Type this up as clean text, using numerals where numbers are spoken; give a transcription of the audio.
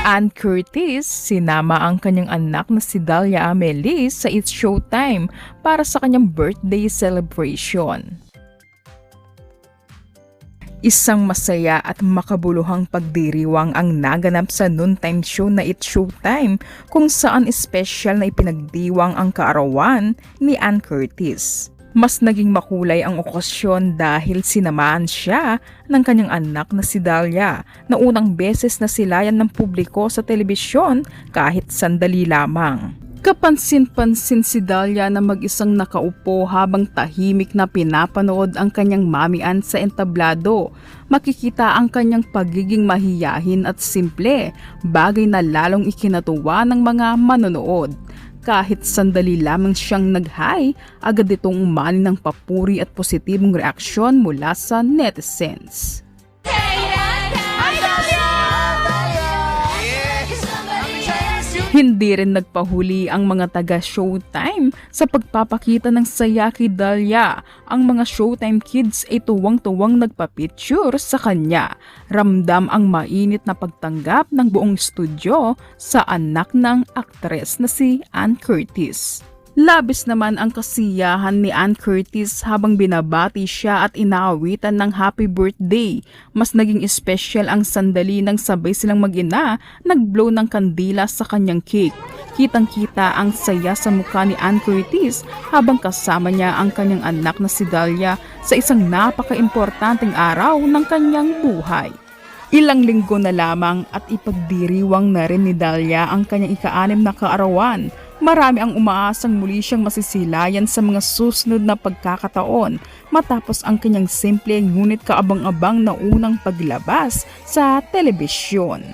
Ann Curtis, sinama ang kanyang anak na si Dalia Amelie sa It's Showtime para sa kanyang birthday celebration. Isang masaya at makabuluhang pagdiriwang ang naganap sa noontime show na It's Showtime kung saan espesyal na ipinagdiwang ang kaarawan ni Ann Curtis. Mas naging makulay ang okasyon dahil sinamahan siya ng kanyang anak na si Dalia na unang beses na silayan ng publiko sa telebisyon kahit sandali lamang. Kapansin-pansin si Dalia na mag-isang nakaupo habang tahimik na pinapanood ang kanyang mamian sa entablado. Makikita ang kanyang pagiging mahiyahin at simple, bagay na lalong ikinatuwa ng mga manonood. Kahit sandali lamang siyang nag-hi, agad itong umani ng papuri at positibong reaksyon mula sa netizens. Hindi rin nagpahuli ang mga taga-Showtime sa pagpapakita ng saya kay Dalia. Ang mga Showtime kids ay tuwang-tuwang nagpa-picture sa kanya. Ramdam ang mainit na pagtanggap ng buong studio sa anak ng aktres na si Ann Curtis. Labis naman ang kasiyahan ni Ann Curtis habang binabati siya at inaawitan ng happy birthday. Mas naging espesyal ang sandali nang sabay silang mag-ina nag-blow ng kandila sa kanyang cake. Kitang-kita ang saya sa mukha ni Ann Curtis habang kasama niya ang kanyang anak na si Dalia sa isang napaka-importanteng araw ng kanyang buhay. Ilang linggo na lamang at ipagdiriwang na rin ni Dalia ang kanyang ika-6 na kaarawan. Marami ang umaasang muli siyang masisilayan sa mga susunod na pagkakataon matapos ang kanyang simple ngunit kaabang-abang na unang paglabas sa telebisyon.